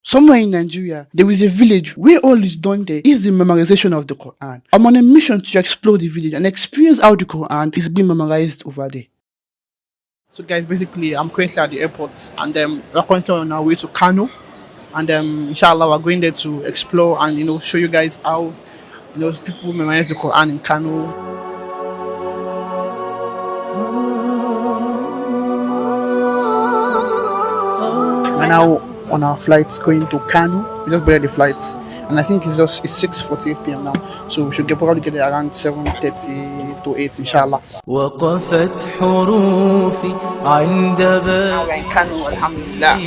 Somewhere in Nigeria, there is a village where all is done there is the memorization of the Quran. I'm on a mission to explore the village and experience how the Quran is being memorized over there. So guys, basically, I'm currently at the airport and we're currently on our way to Kano. And inshallah, we're going there to explore and, show you guys how, people memorize the Quran in Kano. We're now on our flights going to Kano. We just boarded the flights, and I think it's 6:48 p.m. now, so we should probably get there around 7:30 to 8, inshallah. وقفت حروفي عند بابي كانوا الحمد لله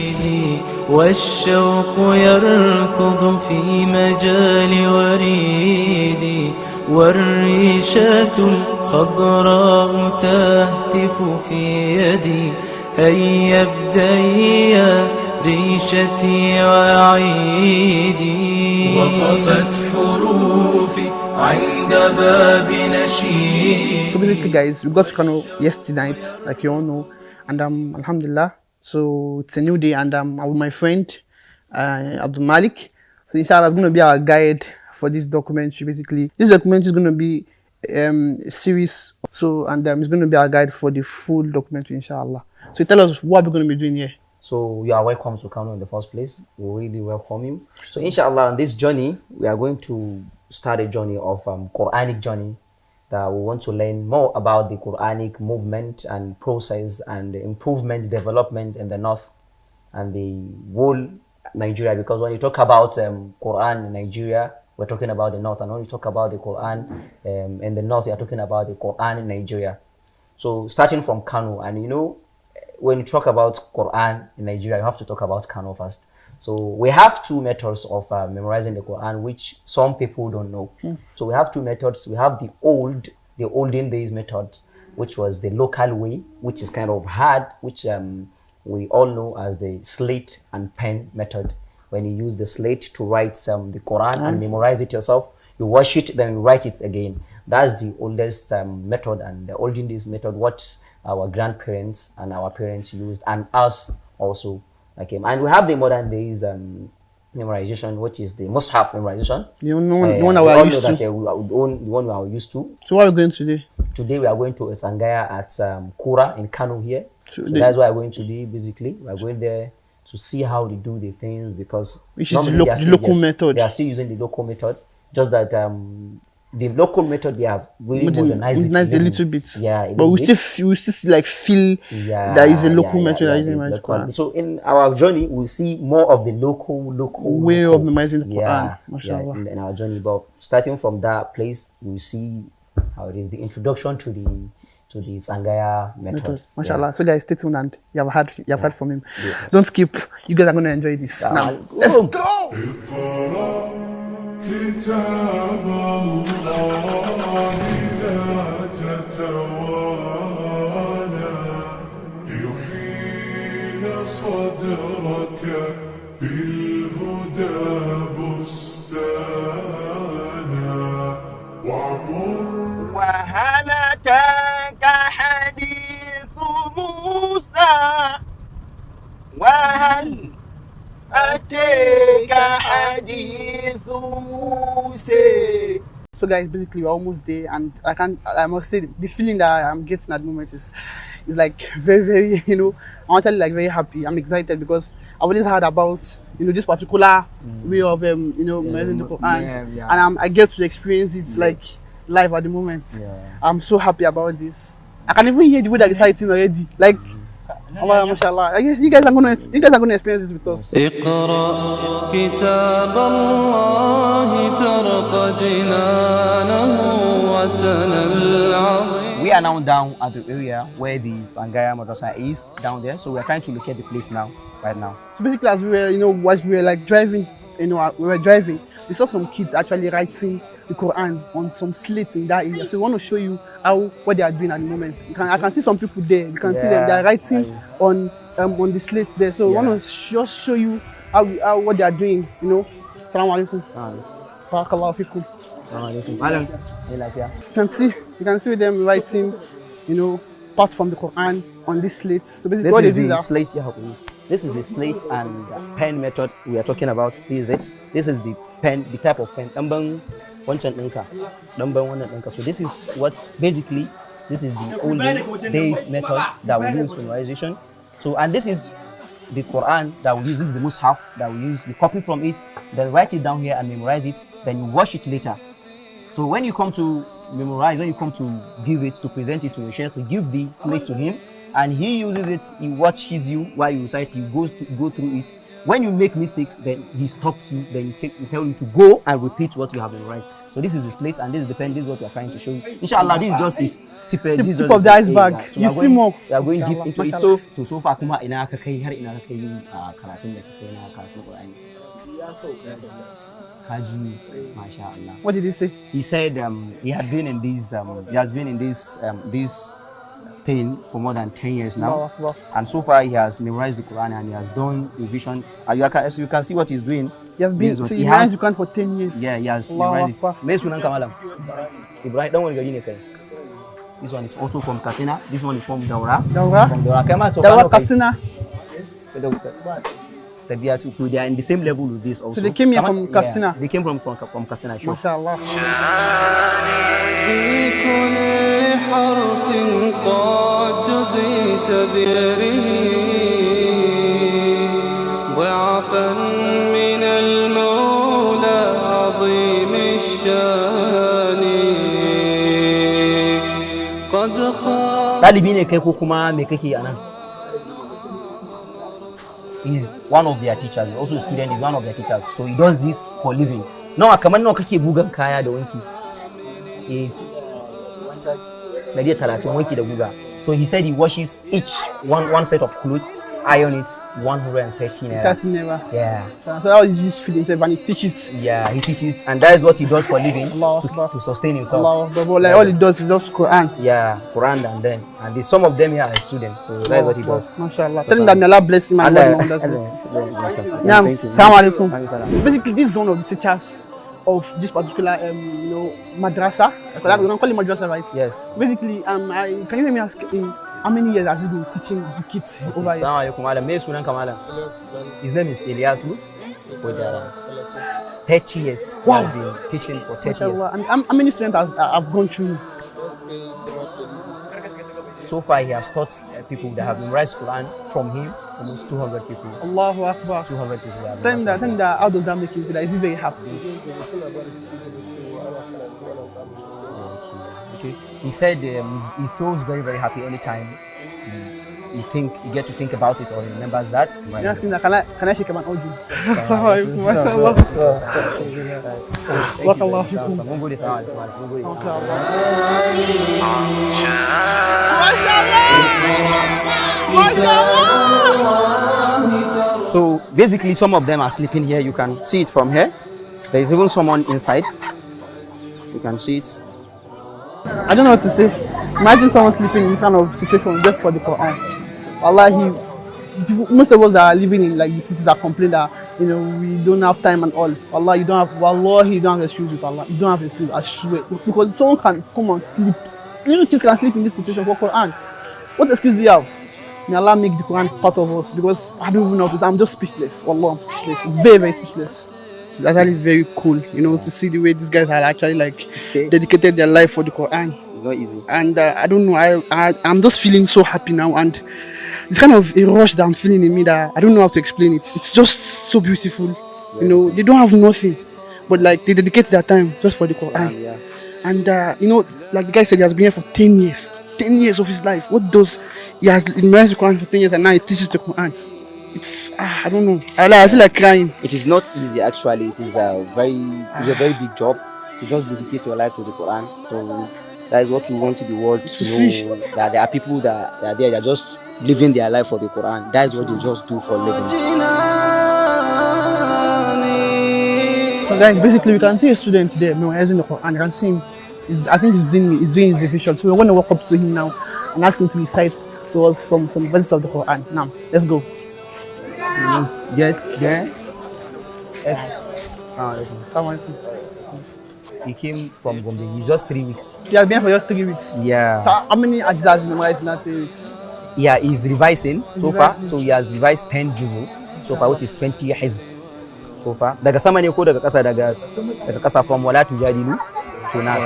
والشوق يركض في مجال وريدي والريشة الخضراء تهتف في يدي هيا ابدأي ريشتي وعيدي وقفت حروفي عند باب نشيد. So basically guys, we got to Kano yesterday night, like you all know, and alhamdulillah, so it's a new day, and I'm with my friend Abdul Malik. So inshallah is going to be our guide for this documentary. Basically this documentary is going to be a series, so and it's going to be our guide for the full documentary, inshallah. So tell us what we're going to be doing here. So you are welcome to Kano in the first place. We really welcome you. So inshallah, on this journey, we are going to start a journey of Quranic journey, that we want to learn more about the Quranic movement and process and the improvement, development in the north and the whole Nigeria. Because when you talk about Quran in Nigeria, we're talking about the north, and when you talk about the Quran in the north, you're talking about the Quran in Nigeria. So starting from Kano, and when you talk about Quran in Nigeria, you have to talk about Kano first. So we have two methods of memorizing the Quran, which some people don't know. So we have two methods. We have the olden days methods, which was the local way, which is kind of hard, which we all know as the slate and pen method. When you use the slate to write the Quran and memorize it yourself, you wash it, then you write it again. That's the oldest method, and the olden days method, what our grandparents and our parents used, and us also. And we have the modern days memorization, which is the Mus'haf memorization. The one that we are used to. The one we are used to. So what are we going today? Today we are going to Tsangaya at Kura in Kano here. So that's what we're going to do. Basically, we're going there to see how they do the things, because which is the local method. They are still using the local method. Just that the local method, they have really modernized it a little bit. Yeah, but we still feel that is a local method. So in our journey, we'll see more of the local way of memorizing the Quran. In our journey. But starting from that place, we'll see how it is, the introduction to the Tsangaya method. Mashallah. So guys, stay tuned, and you have heard from him. Don't skip. You guys are going to enjoy this. Now, let's go. كتاب الله لا تتوانى يحيل صدرك بالهدى بستانا وهل أتاك حديث موسى وهل So guys, basically we're almost there, and I must say the feeling that I'm getting at the moment is like very, very, I'm actually like very happy. I'm excited because I've always heard about this particular way of memorizing the Quran, and I get to experience it like live at the moment. I'm so happy about this. I can even hear the way that it's exciting already. Like Allah, mashallah. I guess you guys are gonna experience this with us. We are now down at the area where the Tsangaya madrasa is down there, so we are trying to locate the place right now. So basically, as we were, as we were like driving, we were driving, we saw some kids actually writing the Quran on some slates in that area. So we want to show you what they are doing at the moment. I can see some people there. You can see them. They are writing on the slates there. So we want to just show you what they are doing. Assalamu alaikum. Barakallahu fikum. You can see them writing, part from the Quran on this slate. So basically, this is the slate you have. This is the slate and pen method we are talking about. This is it. This is the pen, the type of pen. So this is what's basically, this is the olden days method that we use for memorization. So, and this is the Quran that we use. This is the Mus'haf that we use. You copy from it, then write it down here and memorize it. Then you wash it later. So when you come to memorize, when you come to give it, to present it to your sheikh, you give the slate to him, and he uses it. He watches you while you recite. He go through it. When you make mistakes, then he stops you. Then he tell you to go and repeat what you have memorized. So this is the slate, and this is the pen. This is what we are trying to show you. Inshallah, this is just his tip of the iceberg. So you see more. We are going deep into it. So far kuma ina ka kai har ina ka kai karatun da kai na karatun Qur'ani. Haji, mashallah. What did he say? He said he has been in this thing for more than 10 years now. And so far he has memorized the Quran and he has done revision. As you can see what he's doing. He has been he has the Quran for 10 years. Yeah, he has memorized it. Me sunan kamalam. Ibrahim dan wani gari ne kai. This one is also from Katsina. This one is from Daura. From Daura. Daura Katsina. They are in the same level with this also. So they came here from Katsina. Yeah, they came from Katsina. Sure. MashaAllah. Ɗalibi ne kai ko kuma me kake anan? He's one of their teachers. He's also a student. He's one of their teachers. So he does this for living. Nawa kamar nawa kake bugan kaya da wanki? 130 wanki da buga. So he said he washes each one set of clothes, iron it 130 naira. Yeah. So that is used for himself and he teaches. Yeah, he teaches, and that is what he does for living to sustain himself. Like all he does is just Quran. Yeah, Quran, and some of them here are students. So that is what he does. MashaAllah. Tell him that may Allah bless him and Assalamu alaikum. Basically, this is one of the teachers of this particular madrasa. We can call it madrasa, right? Yes. Basically, can you hear me ask how many years has he been teaching the kids over here? Assalamu alaikum. His name is Eliasu. With 30 years. Wow. He has been teaching for 30 years. And how many students have gone through? So far, he has taught people that have memorized Quran from him, almost 200 people. Allahu Akbar. 200 people. Tell me that, how does that make you feel? Is he very happy? Okay. He said he feels very, very happy anytime you get to think about it or he remembers that. You're asking that, can I shake him and hold you? MashaAllah. So basically some of them are sleeping here. You can see it from here. There is even someone inside. You can see it. I don't know what to say. Imagine someone sleeping in this kind of situation just for the Quran. Wallahi, most of us that are living in like the cities that complain that we don't have time and all. Wallahi, you don't have excuse with Allah. You don't have excuse, I swear. Because someone can come and sleep. Little kids can sleep in this situation for Quran. What excuse do you have? May Allah make the Quran part of us, because I don't even know this. I'm just speechless. Wallah, I'm speechless. Very, very speechless. It's actually very cool, to see the way these guys are actually dedicated their life for the Quran. Not easy. And I don't know, I'm just feeling so happy now, and it's kind of a rush that I'm feeling in me that I don't know how to explain it. It's just so beautiful. They don't have nothing, but like they dedicate their time just for the Quran. Yeah. And like the guy said, he has been here for 10 years. 10 years of his life. What does he has memorized the Quran for 10 years and now he teaches the Quran? It's I don't know. I feel like crying. It is not easy actually. It is a very big job to just dedicate your life to the Quran. So that is what we want the world to know, that there are people that are there, they are just living their life for the Quran. That is what they just do for a living. So guys, basically we can see a student there memorizing the Quran. You can see him. I think he's doing his revision. So we're going to walk up to him now and ask him to recite to us from some verses of the Quran. Now, let's go. Let's get there. He came from Gombe. He's just 3 weeks. He has been here for just 3 weeks. Yeah. So how many ajzas memorized in that 3 weeks? Yeah, he's revising so far. So he has revised 10 juzu so far, which is 20 hizb so far. Daga sama ne ko daga kasa from wala tujadilu to nas.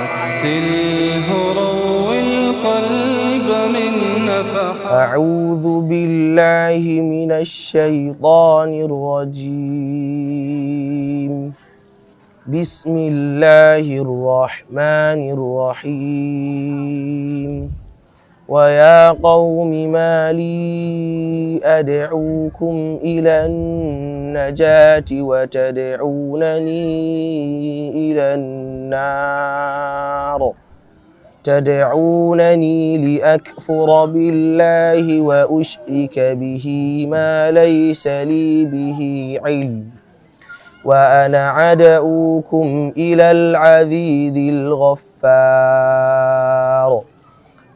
أعوذ بالله من الشيطان الرجيم. بسم الله الرحمن الرحيم. ويا قوم ما لي أدعوكم إلى النجاة وتدعونني إلى النار تدعونني لأكفر بالله وأشرك به ما ليس لي به علم وأنا أدعوكم إلى العزيز الغفار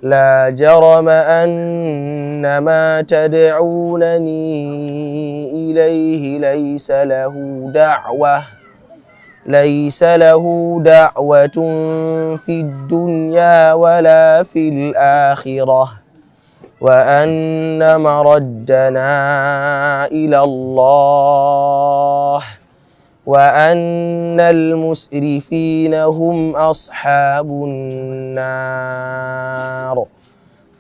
لا جرم أن ما تدعونني إليه ليس له دعوة في الدنيا ولا في الآخرة وأن مردنا إلى الله وأن المسرفين هم أصحاب النار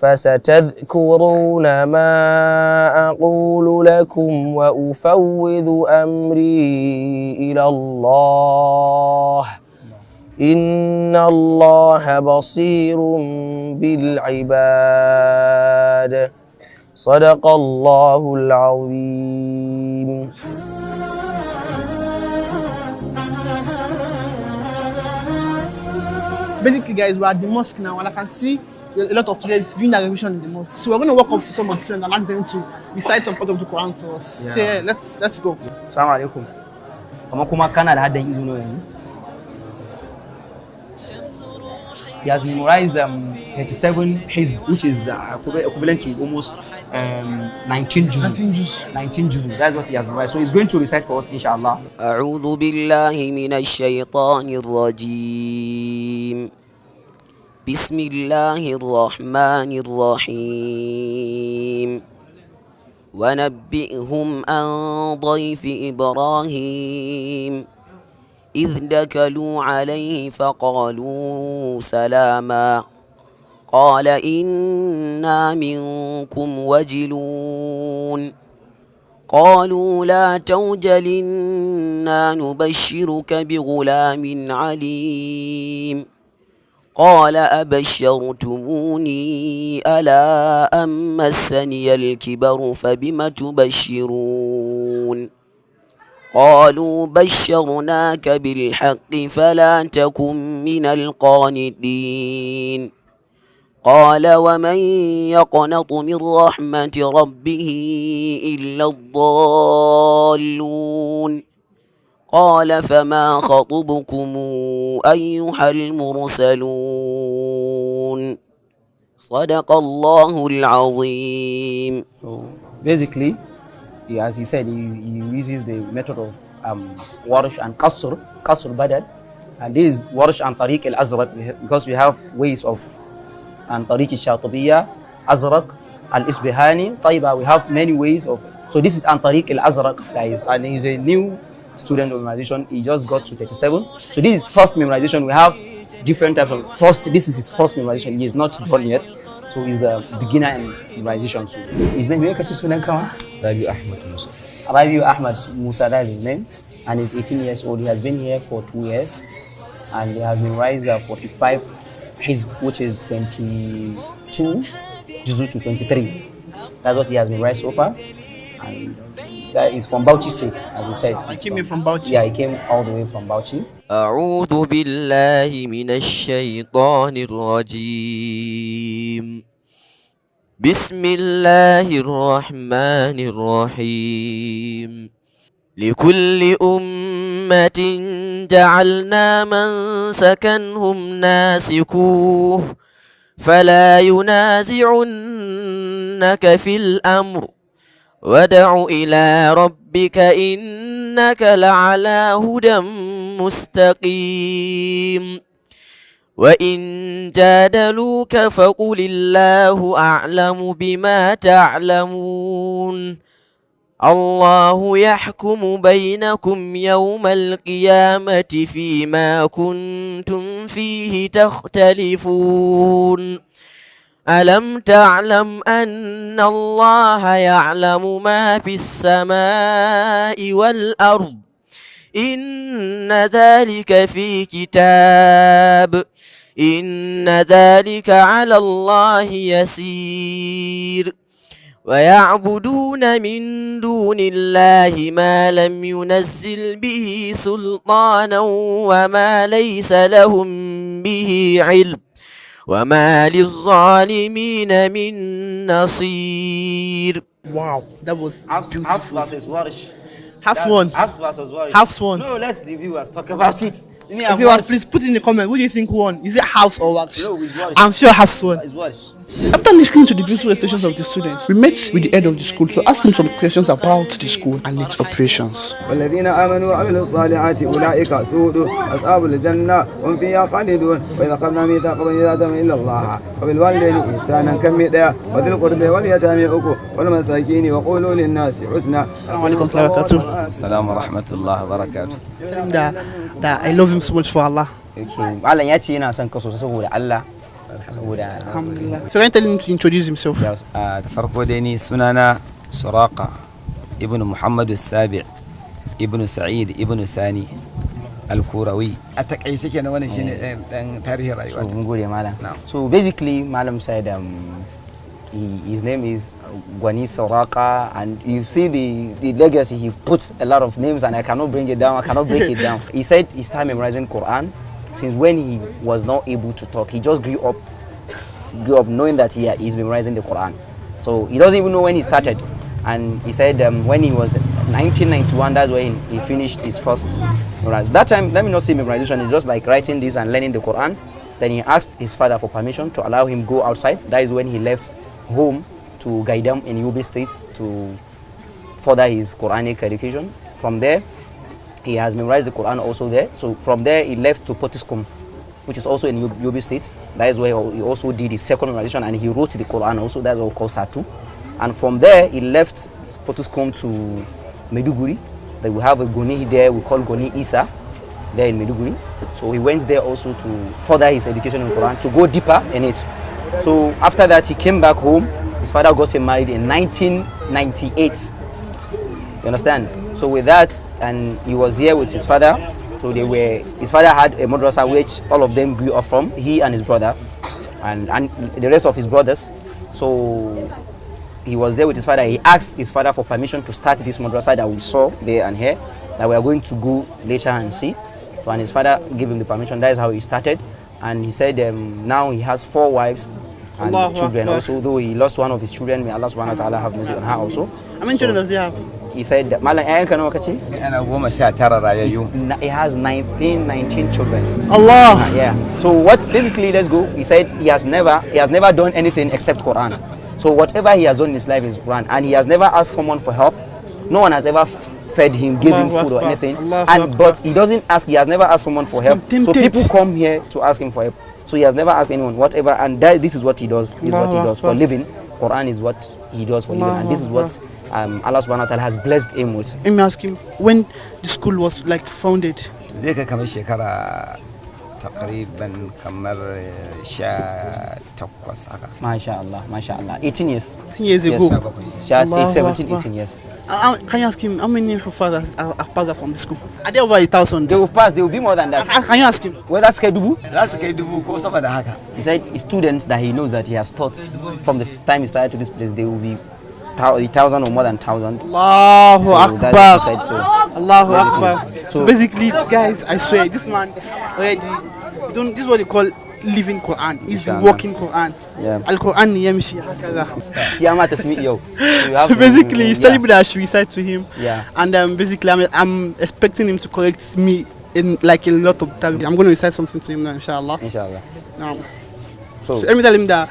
فستذكرون ما أقول لكم وأفوض أمري إلى الله إن الله بصير بالعباد صدق الله العظيم. Basically, guys, we're at the mosque now, and I can see a lot of students doing their revision in the mosque. So we're going to walk up to some of the students and ask them to recite some part of the Quran to us. Yeah. So yeah, let's go. Assalamu alaikum. Kuma kana da haddan izuno yanzu. He has memorized 37 hizb, which is equivalent to almost 19 juz. 19 juz. That's what he has memorized. So he's going to recite for us, inshallah. أعوذ بالله من الشيطان الرجيم. بسم الله الرحمن الرحيم. ونبئهم عن ضيف إبراهيم إذ دخلوا عليه فقالوا سلاما قال إنا منكم وجلون قالوا لا توجل إنا نبشرك بغلام عليم قال أبشرتموني ألا أن مسني الكبر فبم تبشرون قالوا بشرناك بالحق فلا تكن من القانطين قال ومن يقنط من رحمة ربه إلا الضالون قال فما خطبكم أيها المرسلون صدق الله العظيم. So basically, as he said, he uses the method of warsh and qasr badal, and this is warsh and tariq al-azraq, because we have ways of and tariq al-shatibiyya, azraq, al-isbihani, taiba. We have many ways of. So this is an tariq al-azraq, guys, and he's a new student of memorization. He just got to 37. So this is first memorization. We have different types of first. This is his first memorization. He is not done yet. So he's a beginner in memorization. So his name is Rabiu Ahmad Musa. Rabiu Ahmad Musa, that is his name, and he's 18 years old. He has been here for 2 years, and he has memorized 45 hizb, which is 22 juzu to 23. That's what he has memorized so far, and that is from Bauchi State, as he said. He came in from Bauchi. Yeah, he came all the way from Bauchi. أعوذ بالله من الشيطان الرجيم. بسم الله الرحمن الرحيم. لكل أمة جعلنا منسكا هم ناسكوه فلا ينازعنك في الأمر وادع إلى ربك إنك لعلى هدى مستقيم وإن جادلوك فقل الله أعلم بما تعلمون الله يحكم بينكم يوم القيامة فيما كنتم فيه تختلفون ألم تعلم أن الله يعلم ما في السماء والأرض إن ذلك في كتاب إن ذلك على الله يسير ويعبدون من دون الله ما لم ينزل به سلطانا وما ليس لهم به علم وما للظالمين من نصير. Wow, that was Half beautiful. versus Warish. Half one. Half versus Warish. Half one. No, let the viewers talk about it. If you want, please put in the comment. Who do you think won? Is it House or Wax? No, it's Warish. I'm sure House won. It's Warish. After listening to the beautiful restations of the students, we met with the head of the school to ask him some questions about the school and its operations. والذين آمنوا وعملوا الصالحات أولئك سعود أصحاب الجنة هم فيها خالدون وإذا أخذنا ميثاق بني آدم إلا الله وبالوالدين إحسانا كمثلا وذي القربى واليتامى والمساكين وقولوا للناس حسنا. السلام عليكم ورحمة الله وبركاته. السلام ورحمة الله وبركاته. Tell him that I love him so much for Allah. Okay. Malam ya ce yana son ka sosai saboda Allah. Alhamdulillah. So can you tell him to introduce himself? Yes. da farko dai ni sunana Suraqa ibn Muhammad al-Sabi' ibn Sa'id ibn Sani al-Kurawi. A takaice kenan wannan shine dan tarihin rayuwa. So mun gode malam. So basically malam said his name is Gwani Suraqa, and you see the legacy. He puts a lot of names and I cannot bring it down. I cannot break it down. He said he started memorizing Quran since when he was not able to talk. He just grew up knowing that he's memorizing the Quran. So he doesn't even know when he started. And he said when he was 1991, that's when he finished his first memorization. That time, let me not say memorization, it's just like writing this and learning the Quran. Then he asked his father for permission to allow him go outside. That is when he left home to guide them in Yobe State to further his Quranic education. From there, he has memorized the Quran also there. So from there, he left to Potiskum, which is also in Yobe State. That is where he also did his second memorization, and he wrote the Quran also. That's what we call Satu. And from there, he left Potiskum to Meduguri. Then we have a Goni there, we call Goni Isa, there in Meduguri. So he went there also to further his education in Quran, to go deeper in it. So after that, he came back home. His father got him married in 1998. You understand? So with that, and he was here with his father. So his father had a madrasa which all of them grew up from, he and his brother, and the rest of his brothers. So he was there with his father. He asked his father for permission to start this madrasa that we saw there and here, that we are going to go later and see. So, and his father gave him the permission. That is how he started. And he said now he has 4 wives and Allah children Allah. also, though he lost one of his children. May Allah subhanahu wa ta'ala have mercy on her also. How many children does he have? He said that Malam ayyanka nawa kace? Ana 19 rayayyu. He has 19 children. Allah. Yeah. So what basically, let's go. He said he has never done anything except Quran. So whatever he has done in his life is Quran, and he has never asked someone for help. No one has ever fed him, gave him Allahu food or Akbar. anything. Allahu And but he doesn't ask. He has never asked someone for help. So Tempted. people come here to ask him for help. So he has never asked anyone whatever. And this is what he does. This is what he Allahu does for Akbar. living. Quran is what he does for living, and this is what Allah subhanahu wa ta'ala has blessed him with. Let me ask him, when the school was like founded? Zai kai kamar shekara takriban kamar 18 haka. MashaAllah. 18 years. 10 years ago. Allahu 17, Akbar. 18 years. Can you ask him how many fathers have passed out from the school? Are there over 1,000? They will pass, they will be more than that. Can you ask him? Whether that's Kedubu? Za su kai 1000 ko sama da haka. He said his students that he knows that he has taught from the time he started to this place, they will be 1,000 or more than 1,000. Allahu So that's what Akbar. he said, so. Allahu Akbar. So So- basically, guys, I swear, this man already, this is what they call living Quran. He's the Inshallah. walking Quran. Yeah. Al-Quran yamshi hakaza. Siyama tasmi yo. You have So to- basically, he's yeah. telling me that I should recite to him. Yeah. And basically, I'm expecting him to correct me in like a lot of time. I'm going to recite something to him now, inshallah. Inshallah. So let me tell him that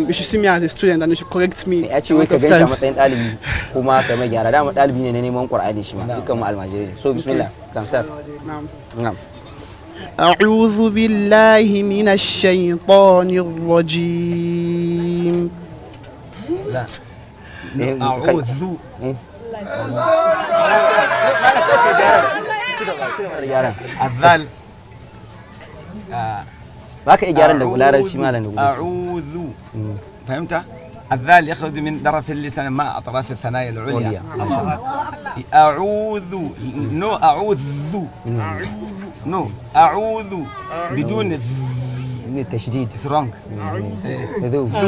you should see me as a student and you should correct me. Ya ce a wai lot ka of gan shi a times. matsayin ɗalibi kuma ka mai gyara. Dama ɗalibi ne na neman Qur'ani shi ma. Dukkan mu almajiri ne. So bismillah, can start. Na'am. Na'am. أعوذ بالله من الشيطان الرجيم. لا أعوذ الذال باك إجارة ولا رأي ما لنا أعوذ فهمت؟ الذال يخرج من طرف اللسان مع أطراف الثنايا العليا. أعوذ نو أعوذ نو أعوذ بدون التشديد. It's wrong. ذو. ما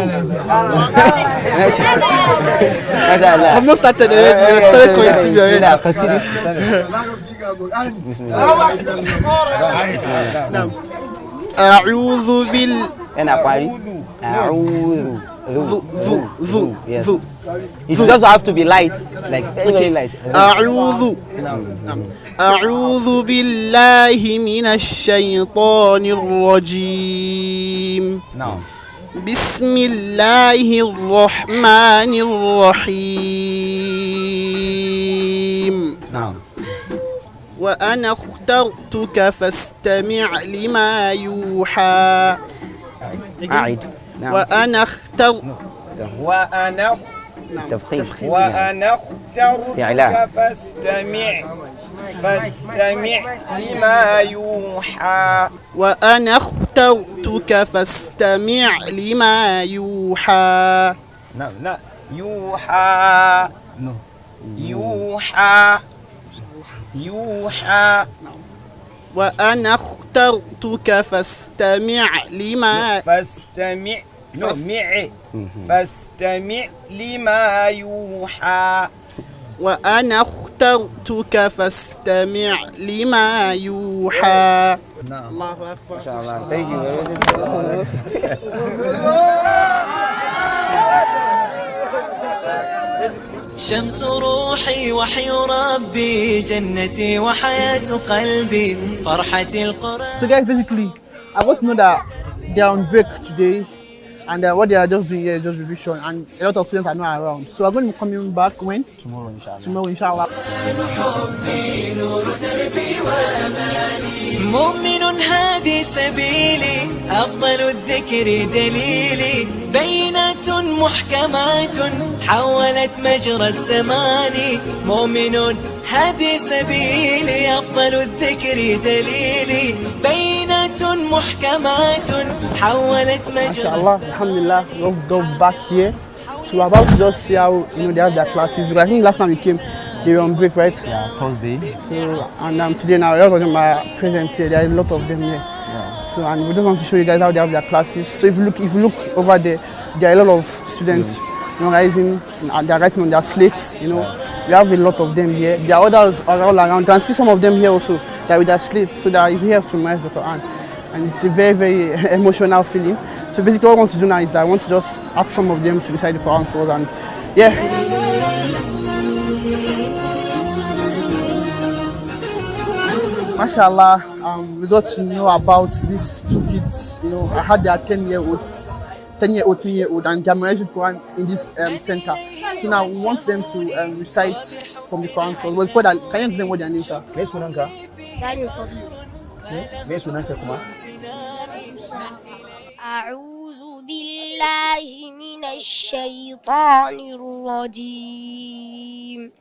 شاء الله. I'm not started yet. We started collective already. لا continue. بسم الله. نعم. أعوذ بال. أنا قاري. أعوذ. ذو. Yes. ذو. It just have to be light, like very light. أعوذ بالله من الشيطان الرجيم. نعم. بسم الله الرحمن الرحيم. نعم. وأنا اخترتك فاستمع لما يوحى. أعيد. نعم. وأنا اخترت. وأنا تفخيم. وأنا اخترتك استعلاء. فاستمع لما يوحى. وأنا اخترتك فاستمع لما يوحى. لا يوحى يوحى. وأنا اخترتك فاستمع لما فاستمع لما يوحى. وأنا اخترتك فاستمع لما يوحى. نعم. الله أكبر. ما شاء الله. Thank you. شمس روحي وحي ربي جنتي وحياة قلبي فرحة القرآن. So guys, basically, I want to know that they are on break today, and what they are just doing here is just revision, and a lot of students are not around. So I'm going to be coming back when? Tomorrow inshallah. Tomorrow, inshallah. مؤمن هذه سبيلي أفضل الذكر دليلي بينات محكمات حولت مجرى الزمان. مؤمن هذه سبيلي أفضل الذكر دليلي بينات محكمات حولت مجرى. Inshallah, alhamdulillah, we've got back here. So we're about to just see how they have their classes, because I think last time we came, they were on break, right? Yeah, Thursday. So, and today now, a lot of them are present here. There are a lot of them here. Yeah. So, and we just want to show you guys how they have their classes. So if you look over there, there are a lot of students, writing, and they're writing on their slates. We have a lot of them here. There are others all around. You can see some of them here also. They're with their slates, so they are here to memorize the Quran, and it's a very, very emotional feeling. So basically, what I want to do now is that I want to just ask some of them to recite the Quran to us, and yeah. Mashallah, we got to know about these two kids. I had their 10-year-old, 10-year-old, and they're memorizing Quran in this center. So now we want them to recite from the Quran. So before that, can you explain what their names are? أعوذ بالله من الشيطان الرجيم.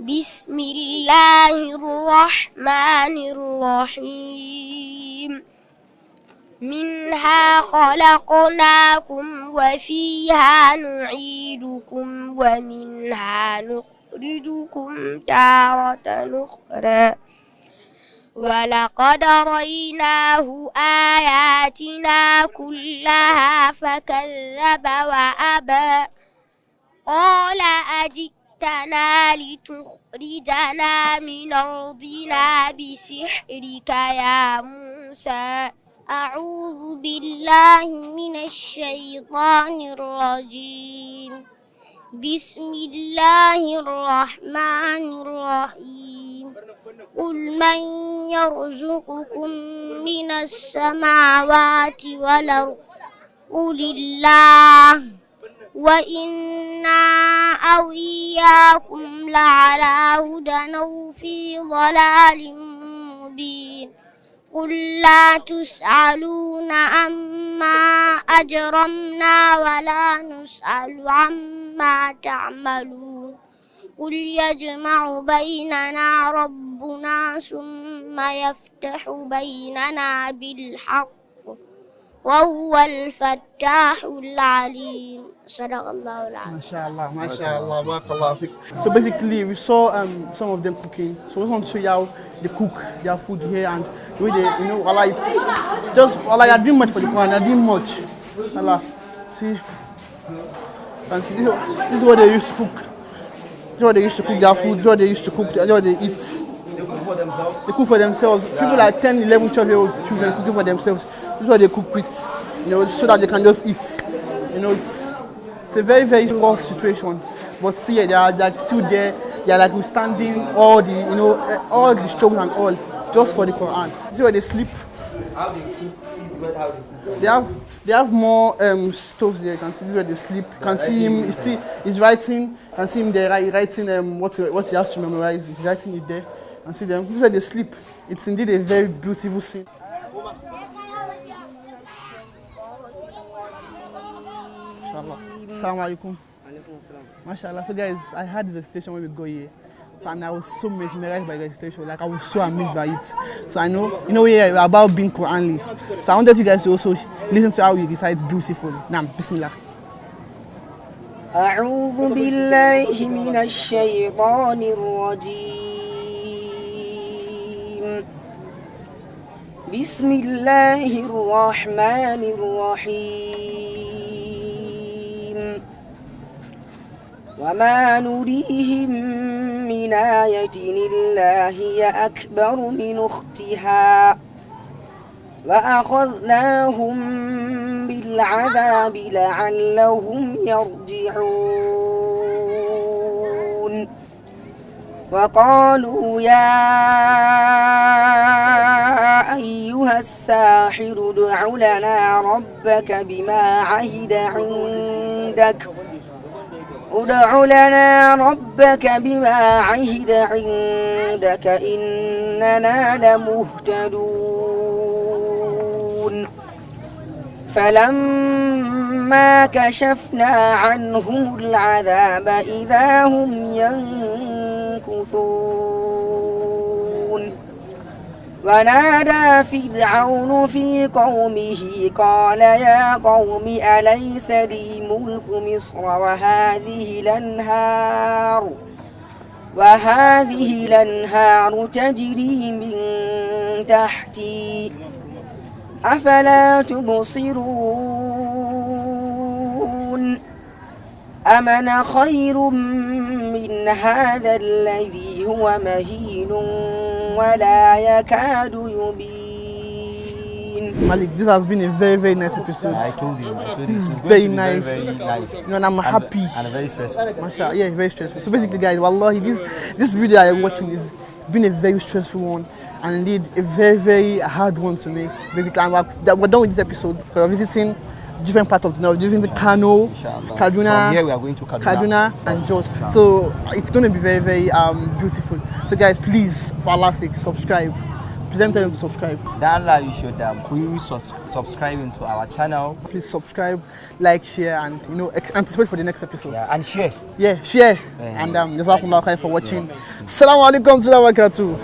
بسم الله الرحمن الرحيم. منها خلقناكم وفيها نعيدكم ومنها نخرجكم تارة أخرى ولقد رأيناه آياتنا كلها فكذب وأبى قال أجئتنا لتخرجنا من أرضنا بسحرك يا موسى. أعوذ بالله من الشيطان الرجيم. بسم الله الرحمن الرحيم. قل من يرزقكم من السماوات والأرض قل الله وإنا أو إياكم لعلى هدى أو في ضلال مبين. قل لا تسألون عما أجرمنا ولا نسأل عما تعملون قل يجمع بيننا ربنا ثم يفتح بيننا بالحق وهو الفتاح العليم. صدق الله العظيم. MashaAllah, MashaAllah, barakallah fik. So basically, we saw some of them cooking. So we want to show you how they cook their food here and the way they, Allah, it's just, Allah, you're doing much for the Quran, you're doing much. Allah, see, and see, this is what they used to cook. This is what they used to cook their food, this is what they used to cook, this is what they eat. They cook for themselves. They cook for themselves. People like 10, 11, 12-year-old children cooking for themselves. This is what they cook with, so that they can just eat. It's a very, very rough situation. But still, they're still there. They're like withstanding all the, all the struggles and all, just for the Quran. See where they sleep. How they cook, how they cook. They have more stoves there. You can see this where they sleep. You can see him. He's writing. You can see him there writing what he has to memorize. He's writing it there. You can see them. This is where they sleep. It's indeed a very beautiful scene. Assalamu alaikum. MashaAllah. So guys, I had this recitation when we go here. So and I was so mesmerized by the recitation. Like I was so amazed by it. So I know, we're about being Quranly. So I wanted you guys to also listen to how you recite beautifully. Now, Bismillah. أعوذ بالله من الشيطان الرجيم بسم الله الرحمن الرحيم وما نريهم من آية إلا هي أكبر من أختها وأخذناهم بالعذاب لعلهم يرجعون وقالوا يا أيها الساحر ادع لنا ربك بما عهد عندك إننا لمهتدون فلما كشفنا عنهم العذاب إذا هم ينكثون ونادى فرعون في قومه قال يا قوم أليس لي ملك مصر وهذه الأنهار تجري من تحتي أفلا تبصرون أمن خير من هذا الذي هو مهين ولا يكاد يبين. Malik, this has been a very, very nice episode. I told you. This is very nice. Very nice. And I'm happy. And very stressful. Mashallah, yeah, very stressful. So basically, guys, wallahi, this video I'm watching is been a very stressful one, and indeed a very, very hard one to make. Basically, we're done with this episode because we're visiting different parts of the north, visiting Kano, Kaduna. From here we are going to Kaduna and Jos. So it's going to be very, very beautiful. So guys, please, for Allah's sake, subscribe. Please tell them to subscribe. Download, you should subscribe to our channel. Please subscribe, like, share, and anticipate for the next episode. Yeah, and share. Yeah, share. And jazakumullah khair for watching. Assalamu alaikum wa rahmatullahi wa barakatuh.